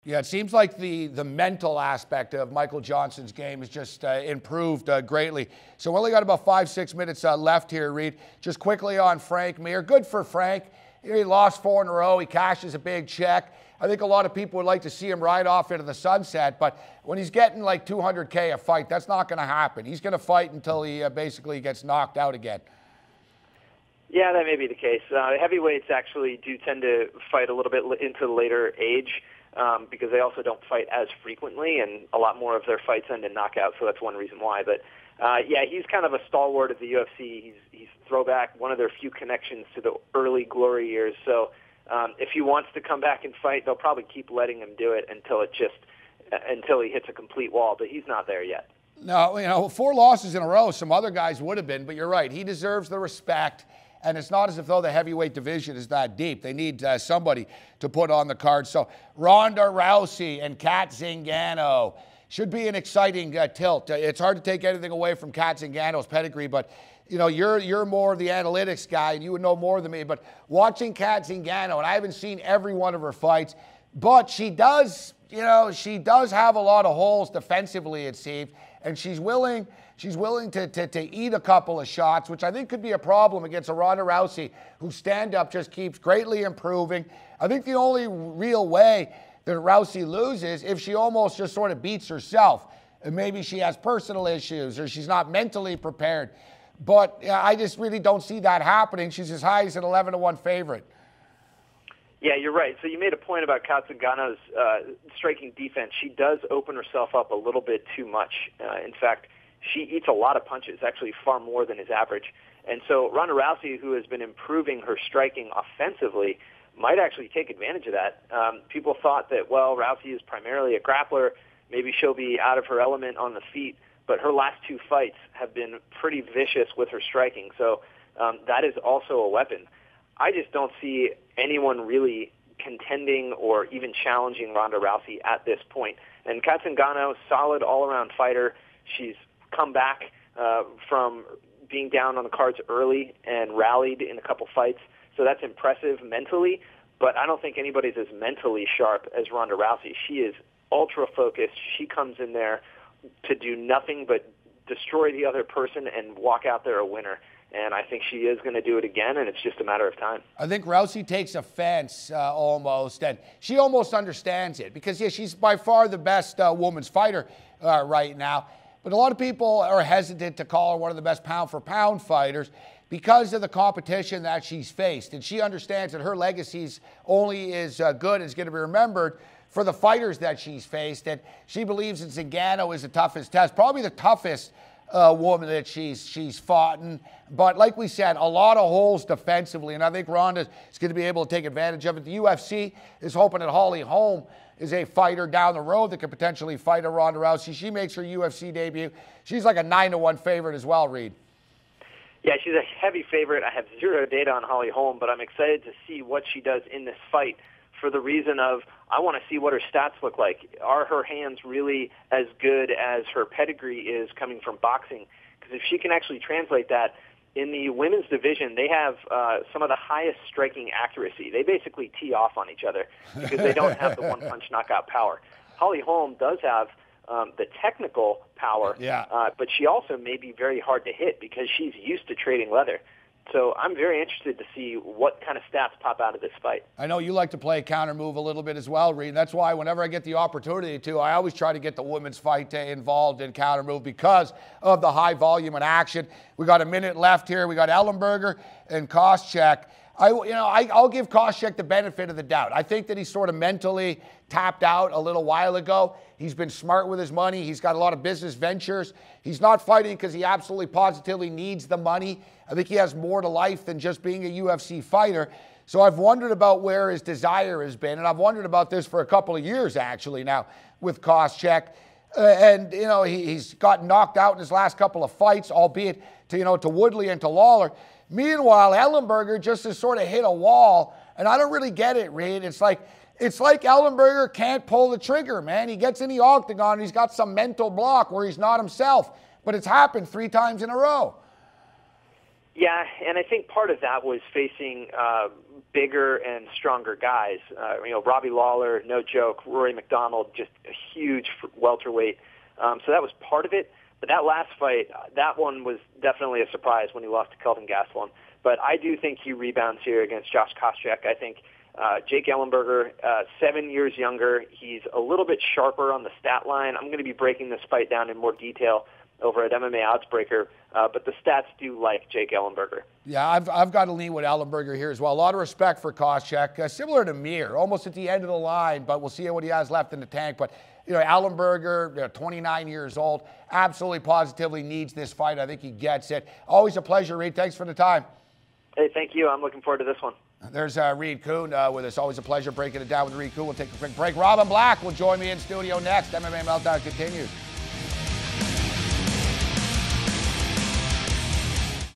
Yeah, it seems like the mental aspect of Michael Johnson's game has just improved greatly. So we only got about 5-6 minutes left here, Reed. Just quickly on Frank Mir. Good for Frank. He lost 4 in a row. He cashes a big check. I think a lot of people would like to see him ride off into the sunset, but when he's getting like $200K a fight, that's not going to happen. He's going to fight until he basically gets knocked out again. Yeah, that may be the case. Heavyweights actually do tend to fight a little bit into the later age because they also don't fight as frequently, and a lot more of their fights end in knockout, so that's one reason why. But, yeah, he's kind of a stalwart of the UFC. He's throwback, one of their few connections to the early glory years. So if he wants to come back and fight, they'll probably keep letting him do it until he hits a complete wall, but he's not there yet. No, 4 losses in a row, some other guys would have been, but you're right. He deserves the respect. And it's not as if though the heavyweight division is that deep. They need somebody to put on the card. So Ronda Rousey and Kat Zingano should be an exciting tilt. It's hard to take anything away from Kat Zingano's pedigree, but you know you're more of the analytics guy, and you would know more than me. But watching Kat Zingano, and I haven't seen every one of her fights, but she does have a lot of holes defensively, it seems, and she's willing to eat a couple of shots, which I think could be a problem against a Ronda Rousey, whose stand-up just keeps greatly improving. I think the only real way that Rousey loses if she almost just sort of beats herself, and maybe she has personal issues or she's not mentally prepared. But I just really don't see that happening. She's as high as an 11-1 favorite. Yeah, you're right. So you made a point about Kat Zingano's striking defense. She does open herself up a little bit too much. In fact, she eats a lot of punches, actually far more than is average. And so Ronda Rousey, who has been improving her striking offensively, might actually take advantage of that. People thought that, well, Rousey is primarily a grappler. Maybe she'll be out of her element on the feet. But her last 2 fights have been pretty vicious with her striking. So that is also a weapon. I just don't see anyone really contending or even challenging Ronda Rousey at this point. And Kat Zingano, solid all-around fighter. She's come back from being down on the cards early and rallied in a couple fights. So that's impressive mentally, but I don't think anybody's as mentally sharp as Ronda Rousey. She is ultra-focused. She comes in there to do nothing but destroy the other person and walk out there a winner. And I think she is going to do it again, and it's just a matter of time. I think Rousey takes offense almost, and she almost understands it because, yeah, she's by far the best women's fighter right now. But a lot of people are hesitant to call her one of the best pound-for-pound fighters because of the competition that she's faced. And she understands that her legacy's only as good as going to be remembered for the fighters that she's faced. And she believes that Zingano is the toughest test, probably the toughest woman that she's fought in. But like we said, a lot of holes defensively, and I think Ronda is going to be able to take advantage of it. The UFC is hoping that Holm is a fighter down the road that could potentially fight a Ronda Rousey. She makes her UFC debut. She's like a 9-1 favorite as well, Reed. Yeah, she's a heavy favorite. I have zero data on Holly Holm, but I'm excited to see what she does in this fight for the reason of I want to see what her stats look like. Are her hands really as good as her pedigree is coming from boxing? Because if she can actually translate that, in the women's division, they have some of the highest striking accuracy. They basically tee off on each other because they don't have the one-punch knockout power. Holly Holm does have the technical power, but she also may be very hard to hit because she's used to trading leather. So I'm very interested to see what kind of stats pop out of this fight. I know you like to play counter move a little bit as well, Reed. That's why whenever I get the opportunity to, I always try to get the women's fight involved in counter move because of the high volume and action. We got a minute left here. We got Ellenberger and Koscheck. I'll give Koscheck the benefit of the doubt. I think that he's sort of mentally tapped out a little while ago. He's been smart with his money. He's got a lot of business ventures. He's not fighting because he absolutely positively needs the money. I think he has more to life than just being a UFC fighter. So I've wondered about where his desire has been, and I've wondered about this for a couple of years actually now with Koscheck. He's gotten knocked out in his last couple of fights, albeit to Woodley and to Lawler. Meanwhile, Ellenberger just has sort of hit a wall, and I don't really get it, Reed. It's like Ellenberger can't pull the trigger, man. He gets in the octagon, and he's got some mental block where he's not himself, but it's happened 3 times in a row. Yeah, and I think part of that was facing bigger and stronger guys. Robbie Lawler, no joke. Rory McDonald, just a huge welterweight. So that was part of it. But that last fight, that one was definitely a surprise when he lost to Kelvin Gastelum. But I do think he rebounds here against Josh Koscheck. I think Jake Ellenberger, 7 years younger. He's a little bit sharper on the stat line. I'm going to be breaking this fight down in more detail over at MMA Oddsbreaker, but the stats do like Jake Ellenberger. Yeah, I've got to lean with Ellenberger here as well. A lot of respect for Koscheck, similar to Mir, almost at the end of the line, but we'll see what he has left in the tank. But Ellenberger, 29 years old, absolutely positively needs this fight. I think he gets it. Always a pleasure, Reed. Thanks for the time. Hey, thank you. I'm looking forward to this one. There's Reed Kuhn with us. Always a pleasure breaking it down with Reed Kuhn. We'll take a quick break. Robin Black will join me in studio next. MMA Meltdown continues.